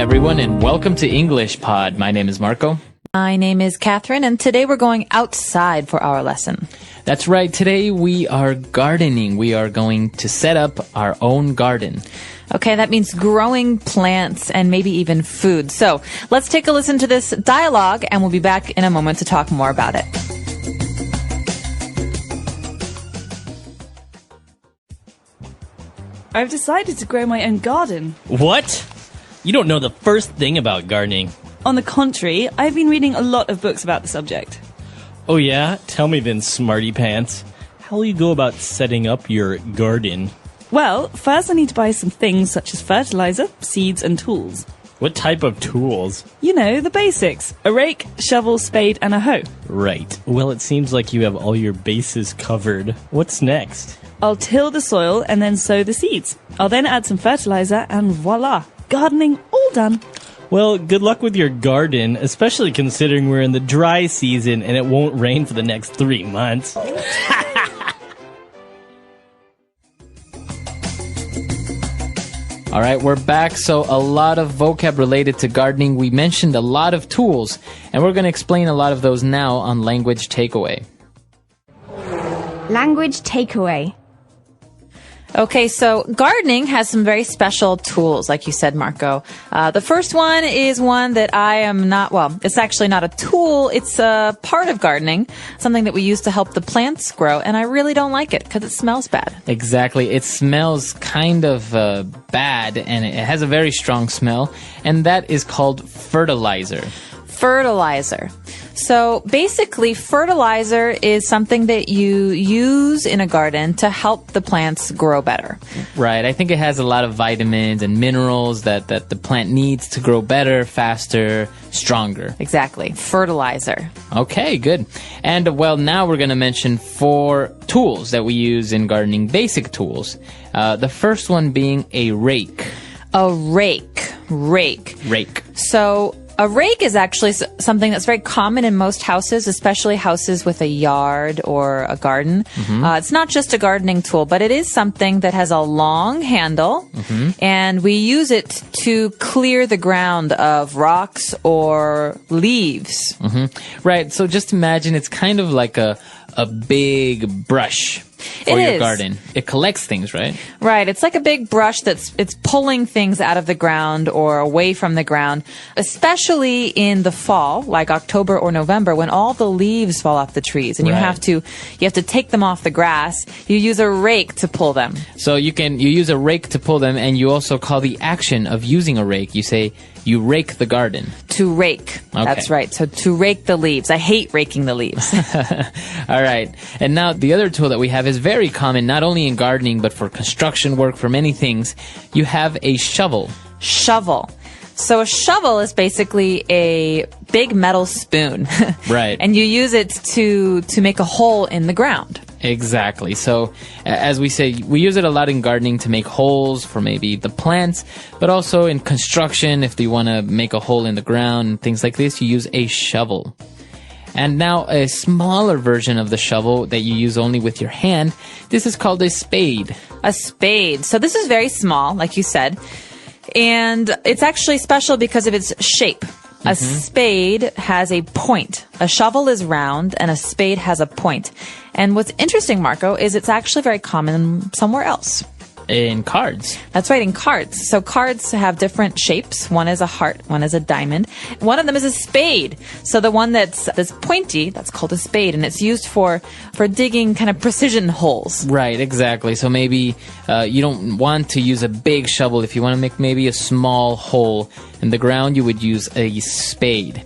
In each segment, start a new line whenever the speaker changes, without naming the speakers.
everyone, and welcome to English Pod. My name is Marco.
My name is Catherine, and today we're going outside for our lesson.
That's right. Today we are gardening. We are going to set up our own garden.
Okay, that means growing plants and maybe even food. So let's take a listen to this dialogue, and we'll be back in a moment to talk more about it.
I've decided to grow my own garden.
What? You don't know the first thing about gardening.
On the contrary, I've been reading a lot of books about the subject.
Oh yeah? Tell me then, smarty pants. How will you go about setting up your garden?
Well, first I need to buy some things such as fertilizer, seeds, and tools.
What type of tools?
You know, the basics. A rake, shovel, spade, and a hoe.
Right. Well, it seems like you have all your bases covered. What's next?
I'll till the soil and then sow the seeds. I'll then add some fertilizer and voila! Gardening all done.
Well, good luck with your garden, especially considering we're in the dry season and it won't rain for the next 3 months.
All right, we're back. So a lot of vocab related to gardening. We mentioned a lot of tools, and we're going to explain a lot of those now on Language Takeaway.
Language takeaway.
Okay, so gardening has some very special tools, like you said, Marco. The first one is one that I am not, well, it's actually not a tool. It's a part of gardening, something that we use to help the plants grow, and I really don't like it because it smells bad.
Exactly. It smells kind of bad, and it has a very strong smell, and that is called fertilizer.
Fertilizer. So basically, fertilizer is something that you use in a garden to help the plants grow better.
Right. I think it has a lot of vitamins and minerals that the plant needs to grow better, faster, stronger.
Exactly. Fertilizer.
Okay, good. And well, now we're going to mention 4 tools that we use in gardening, basic tools. The first one being a rake.
A rake. Rake. So a rake is actually something that's very common in most houses, especially houses with a yard or a garden.
Mm-hmm.
It's not just a gardening tool, but it is something that has a long handle, and we use it to clear the ground of rocks or leaves.
Right. So just imagine it's kind of like a big brush for your garden. It collects things, right?
Right. It's like a big brush it's pulling things out of the ground or away from the ground, especially in the fall, like October or November, when all the leaves fall off the trees and you have to take them off the grass. You use a rake to pull them.
So you use a rake to pull them, and you also call the action of using a rake, you say, you rake the garden.
To rake.
Okay.
That's right. So to rake the leaves. I hate raking the leaves.
All right. And now the other tool that we have is very common, not only in gardening, but for construction work, for many things. You have a shovel.
Shovel. So a shovel is basically a big metal spoon.
Right.
And you use it to make a hole in the ground.
Exactly. So, as we say, we use it a lot in gardening to make holes for maybe the plants, but also in construction, if you want to make a hole in the ground and things like this, you use a shovel. And now a smaller version of the shovel that you use only with your hand, this is called a spade.
A spade. So this is very small, like you said, and it's actually special because of its shape. A spade has a point. A shovel is round, and a spade has a point. And what's interesting, Marco, is it's actually very common somewhere else.
In cards.
That's right, in cards. So cards have different shapes. One is a heart, one is a diamond. One of them is a spade. So the one that's pointy, that's called a spade, and it's used for digging kind of precision holes.
Right, exactly. So maybe you don't want to use a big shovel. If you want to make maybe a small hole in the ground, you would use a spade.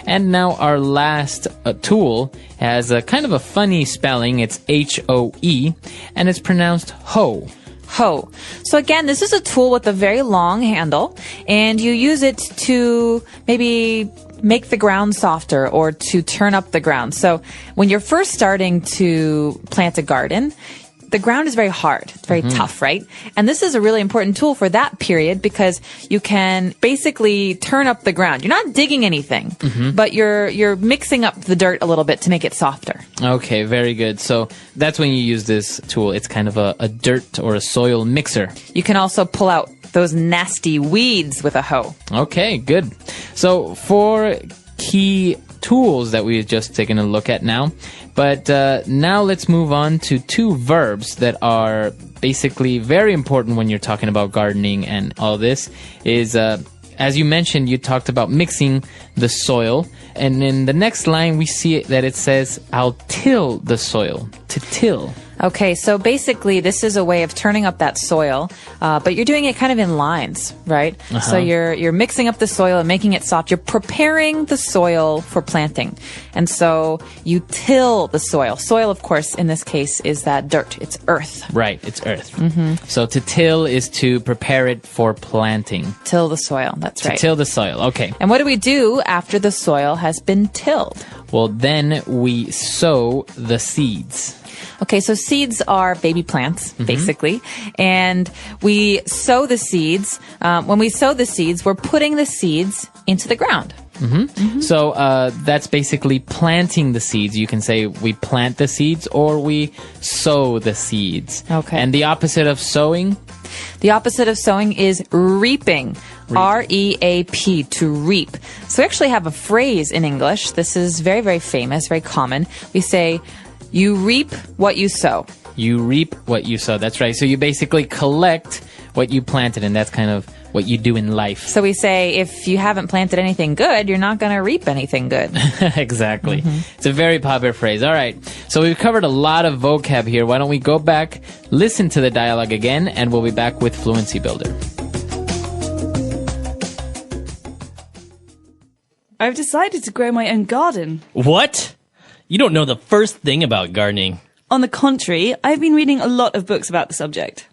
And now our last tool has a kind of a funny spelling. It's H-O-E, and it's pronounced hoe.
Hoe. So again, this is a tool with a very long handle, and you use it to maybe make the ground softer or to turn up the ground. So when you're first starting to plant a garden, the ground is very hard. It's very tough, right? And this is a really important tool for that period because you can basically turn up the ground. You're not digging anything, but you're mixing up the dirt a little bit to make it softer.
Okay, very good. So that's when you use this tool. It's kind of a dirt or a soil mixer.
You can also pull out those nasty weeds with a hoe.
Okay, good. So for key tools that we've just taken a look at now, but now let's move on to two verbs that are basically very important when you're talking about gardening and all this is, as you mentioned, you talked about mixing the soil. And in the next line, we see that it says, I'll till the soil. To till.
Okay, so basically this is a way of turning up that soil, but you're doing it kind of in lines, right? So you're mixing up the soil and making it soft. You're preparing the soil for planting. And so you till the soil. Soil, of course, in this case is that dirt. It's earth.
Right, it's earth. So to till is to prepare it for planting.
Till the soil, that's right.
To till the soil, okay.
And what do we do after the soil has been tilled?
Well, then we sow the seeds.
Okay, so seeds are baby plants, basically. And we sow the seeds. When we sow the seeds, we're putting the seeds into the ground.
So that's basically planting the seeds. You can say we plant the seeds or we sow the seeds.
Okay.
And the opposite of sowing?
The opposite of sowing is reaping. R-E-A-P, to reap. So we actually have a phrase in English. This is very, very famous, very common. We say, you reap what you sow.
You reap what you sow. That's right. So you basically collect what you planted, and that's kind of what you do in life.
So we say, if you haven't planted anything good, you're not going to reap anything good.
Exactly. It's a very popular phrase. All right. So we've covered a lot of vocab here. Why don't we go back, listen to the dialogue again, and we'll be back with Fluency Builder.
I've decided to grow my own garden.
What? You don't know the first thing about gardening.
On the contrary, I've been reading a lot of books about the subject.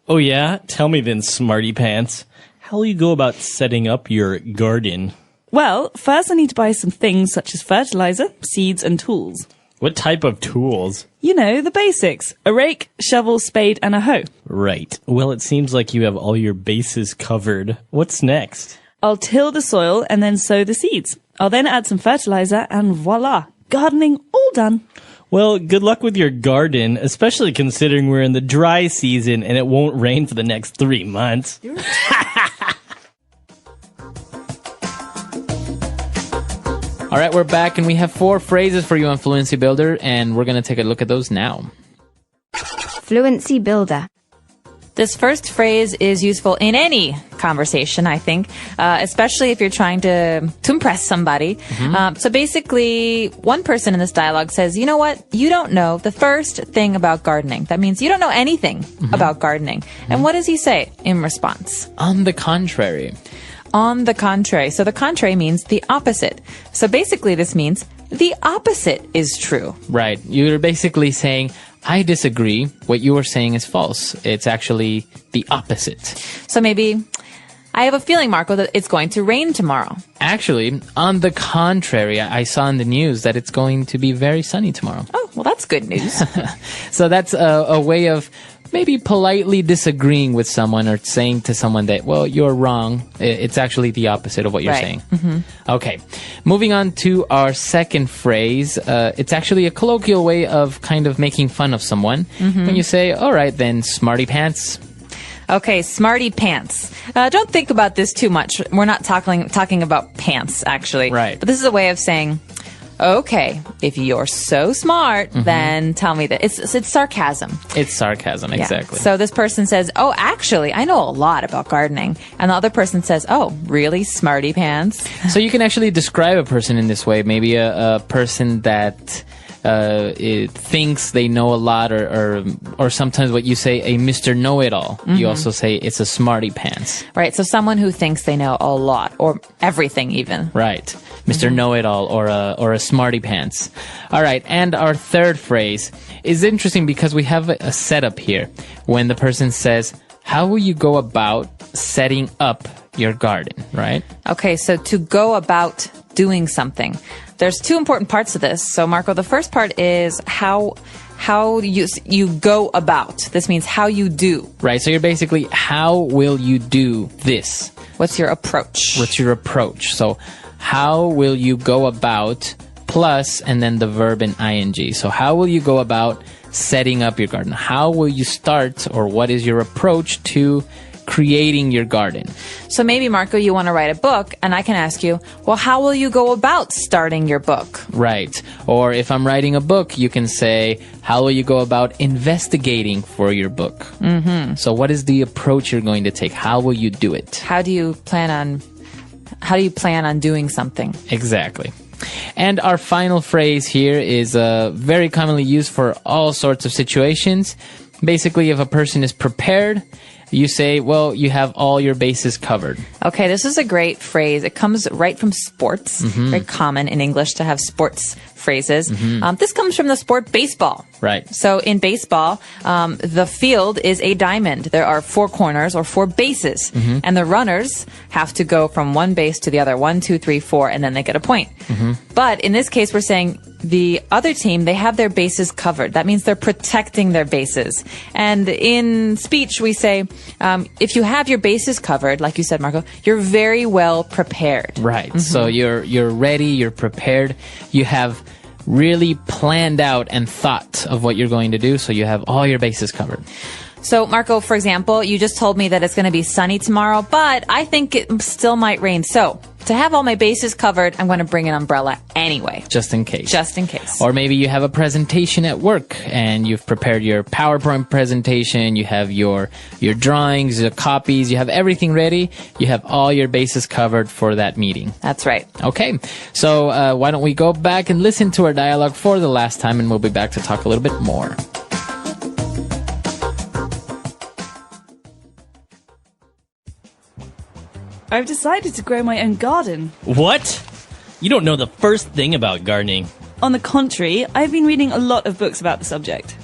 Oh yeah? Tell me then, smarty pants. How will you go about setting up your garden?
Well, first I need to buy some things such as fertilizer, seeds, and tools.
What type of tools?
You know, the basics. A rake, shovel, spade, and a hoe.
Right. Well, it seems like you have all your bases covered. What's next?
I'll till the soil and then sow the seeds. I'll then add some fertilizer and voila! Gardening all done.
Well, good luck with your garden, especially considering we're in the dry season and it won't rain for the next 3 months.
All right, we're back, and we have 4 phrases for you on Fluency Builder, and we're going to take a look at those now.
Fluency Builder.
This first phrase is useful in any conversation, I think, especially if you're trying to impress somebody. So basically, one person in this dialogue says, you know what? You don't know the first thing about gardening. That means you don't know anything about gardening. And what does he say in response?
On the contrary.
On the contrary. So the contrary means the opposite. So basically, this means the opposite is true.
Right. You're basically saying, I disagree. What you are saying is false. It's actually the opposite.
So maybe, I have a feeling, Marco, that it's going to rain tomorrow.
Actually, on the contrary, I saw in the news that it's going to be very sunny tomorrow.
Oh, well, that's good news.
So that's a way of maybe politely disagreeing with someone or saying to someone that, well, you're wrong. It's actually the opposite of what you're saying. Okay. Moving on to our second phrase. It's actually a colloquial way of kind of making fun of someone. When you say, all right, then, smarty pants.
Okay, smarty pants. Don't think about this too much. We're not talking about pants, actually.
Right.
But this is a way of saying, okay, if you're so smart, then tell me that. It's sarcasm.
It's sarcasm, exactly.
Yeah. So this person says, oh, actually, I know a lot about gardening. And the other person says, oh, really, smarty pants?
So you can actually describe a person in this way. Maybe a person that it thinks they know a lot, or sometimes what you say, a Mr. Know-It-All. You also say it's a smarty pants.
Right, so someone who thinks they know a lot, or everything even.
Right, Mr. Know-It-All, or a smarty pants. All right, and our third phrase is interesting because we have a setup here. When the person says, how will you go about setting up your garden, right?
Okay, so to go about doing something. There's 2 important parts to this. So, Marco, the first part is how how you go about. This means how you do.
Right. So you're basically, how will you do this?
What's your approach?
What's your approach? So how will you go about plus and then the verb in ing. So how will you go about setting up your garden? How will you start, or what is your approach to creating your garden?
So maybe, Marco, you want to write a book, and I can ask you, well, how will you go about starting your book?
Right. Or if I'm writing a book, you can say, how will you go about investigating for your book? Mm-hmm. So what is the approach you're going to take? How will you do it?
How do you plan on doing something?
Exactly. And our final phrase here is very commonly used for all sorts of situations. Basically, if a person is prepared, you say, well, you have all your bases covered.
Okay, this is a great phrase. It comes right from sports. Very common in English to have sports phrases. This comes from the sport baseball.
Right.
So in baseball, the field is a diamond. There are 4 corners or 4 bases. And the runners have to go from one base to the other. 1, 2, 3, 4, and then they get a point. But in this case, we're saying the other team, they have their bases covered. That means they're protecting their bases. And in speech, we say, if you have your bases covered, like you said, Marco, you're very well prepared.
Right. So you're ready, you're prepared, you have really planned out and thought of what you're going to do, so you have all your bases covered.
So, Marco, for example, you just told me that it's going to be sunny tomorrow, but I think it still might rain. So, to have all my bases covered, I'm going to bring an umbrella anyway.
Just in case.
Just in case.
Or maybe you have a presentation at work and you've prepared your PowerPoint presentation, you have your drawings, your copies, you have everything ready, you have all your bases covered for that meeting.
That's right.
Okay, so why don't we go back and listen to our dialogue for the last time, and we'll be back to talk a little bit more.
I've decided to grow my own garden.
What? You don't know the first thing about gardening.
On the contrary, I've been reading a lot of books about the subject.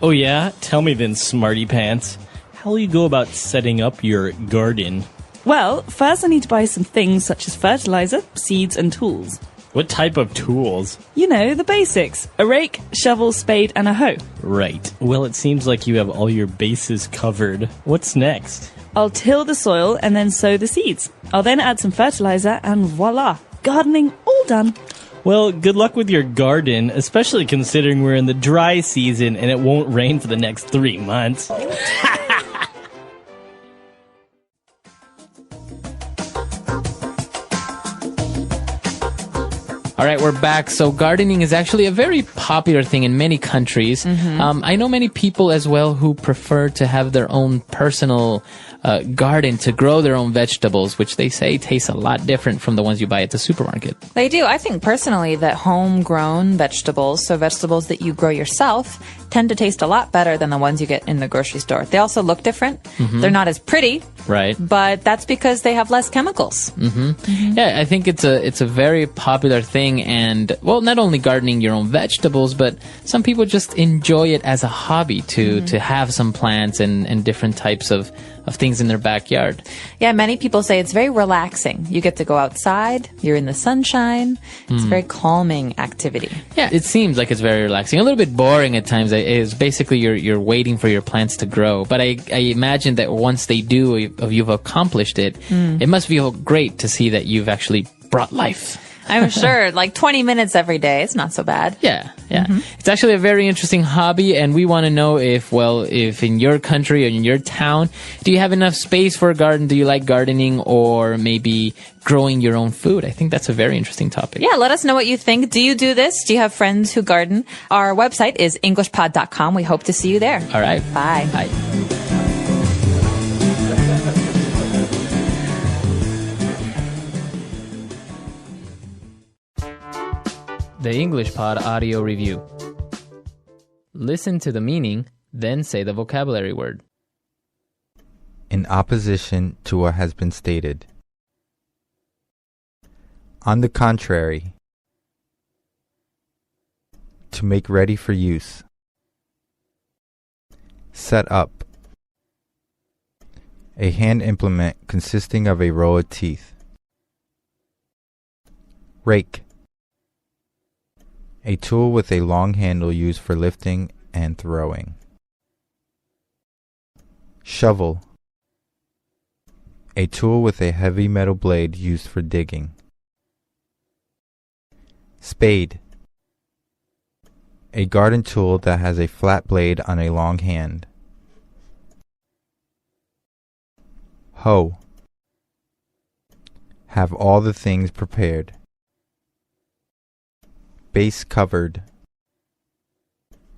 Oh yeah? Tell me then, smarty pants. How will you go about setting up your garden?
Well, first I need to buy some things such as fertilizer, seeds, and tools.
What type of tools?
You know, the basics. A rake, shovel, spade, and a hoe.
Right. Well, it seems like you have all your bases covered. What's next?
I'll till the soil and then sow the seeds. I'll then add some fertilizer and voila, gardening all done.
Well, good luck with your garden, especially considering we're in the dry season and it won't rain for the next 3 months.
All right, we're back. So gardening is actually a very popular thing in many countries. I know many people as well who prefer to have their own personal garden, to grow their own vegetables, which they say taste a lot different from the ones you buy at the supermarket.
They do. I think personally that homegrown vegetables, so vegetables that you grow yourself, tend to taste a lot better than the ones you get in the grocery store. They also look different. They're not as pretty.
Right.
But that's because they have less chemicals.
Yeah, I think it's a very popular thing, and well, not only gardening your own vegetables, but some people just enjoy it as a hobby to have some plants and different types of things in their backyard.
Yeah, many people say it's very relaxing. You get to go outside, you're in the sunshine. It's a very calming activity.
Yeah, it seems like it's very relaxing. A little bit boring at times. It's basically you're waiting for your plants to grow. But I imagine that once they do, you've accomplished it, it must feel great to see that you've actually brought life.
I'm sure, like 20 minutes every day, it's not so bad.
Yeah. It's actually a very interesting hobby, and we want to know if in your country or in your town, do you have enough space for a garden? Do you like gardening, or maybe growing your own food? I think that's a very interesting topic.
Yeah, let us know what you think. Do you do this? Do you have friends who garden? Our website is englishpod.com. We hope to see you there.
All right.
Bye.
Bye. The English Pod Audio Review. Listen to the meaning, then say the vocabulary word.
In opposition to what has been stated. On the contrary. To make ready for use. Set up. A hand implement consisting of a row of teeth. Rake. A tool with a long handle used for lifting and throwing. Shovel. A tool with a heavy metal blade used for digging. Spade. A garden tool that has a flat blade on a long hand. Hoe. Have all the things prepared. Base covered.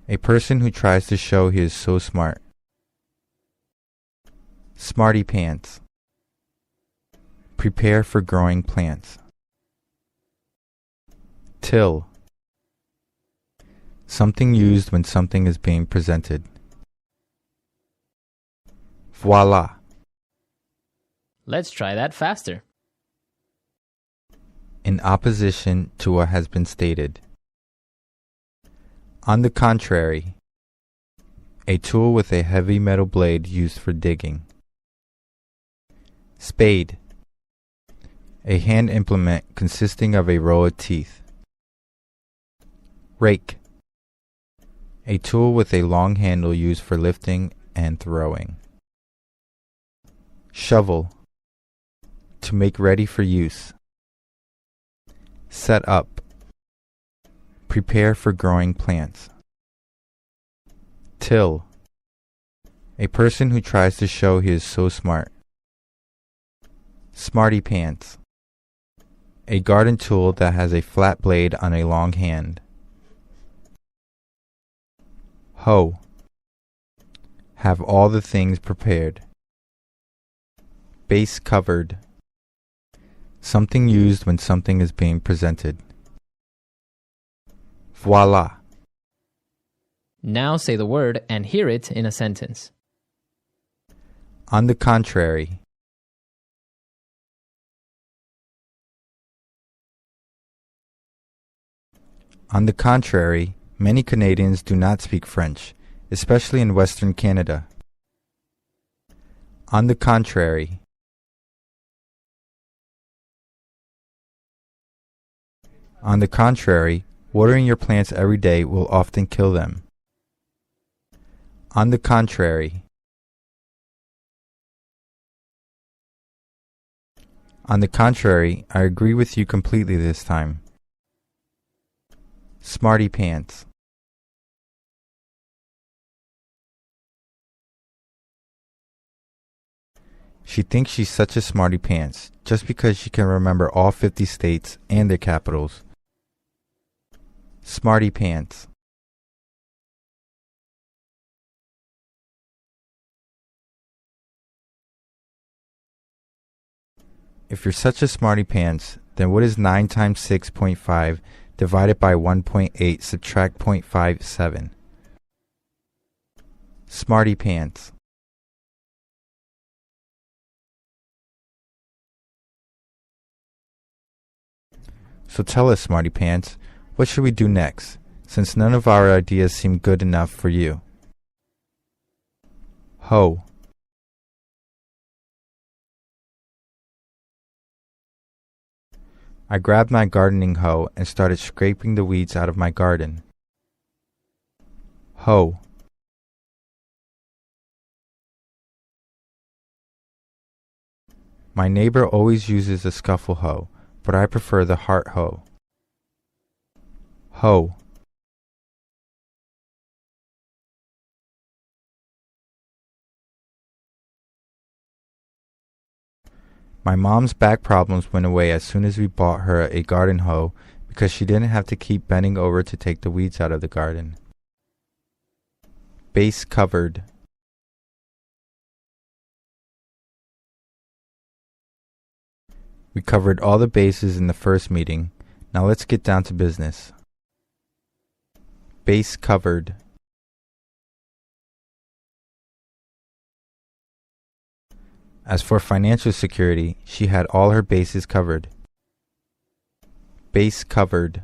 A person who tries to show he is so smart. Smarty pants. Prepare for growing plants. Till. Something used when something is being presented. Voila.
Let's try that faster.
In opposition to what has been stated. On the contrary. A tool with a heavy metal blade used for digging. Spade. A hand implement consisting of a row of teeth. Rake. A tool with a long handle used for lifting and throwing. Shovel. To make ready for use. Set up. Prepare for growing plants. Till. A person who tries to show he is so smart. Smarty pants. A garden tool that has a flat blade on a long hand. Hoe. Have all the things prepared. Base covered. Something used when something is being presented. Voila.
Now say the word and hear it in a sentence.
On the contrary. On the contrary, many Canadians do not speak French, especially in Western Canada. On the contrary. On the contrary, watering your plants every day will often kill them. On the contrary. On the contrary, I agree with you completely this time. Smarty pants. She thinks she's such a smarty pants just because she can remember all 50 states and their capitals. Smarty pants. If you're such a smarty pants, then what is 9 times 6.5 divided by 1.8 subtract 0.57? Smarty pants. So tell us, smarty pants, what should we do next, since none of our ideas seem good enough for you? Hoe. I grabbed my gardening hoe and started scraping the weeds out of my garden. Hoe. My neighbor always uses the scuffle hoe, but I prefer the heart hoe. Hoe. My mom's back problems went away as soon as we bought her a garden hoe because she didn't have to keep bending over to take the weeds out of the garden. Base covered. We covered all the bases in the first meeting. Now let's get down to business. Base covered. As for financial security, she had all her bases covered. Base covered.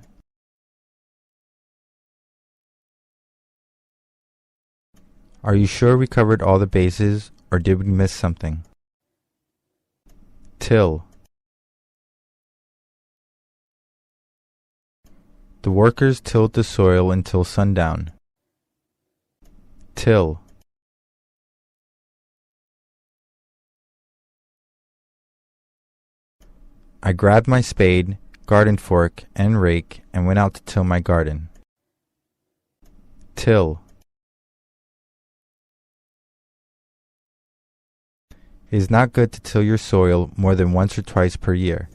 Are you sure we covered all the bases, or did we miss something? Till. The workers tilled the soil until sundown. Till. I grabbed my spade, garden fork, and rake and went out to till my garden. Till. It is not good to till your soil more than once or twice per year.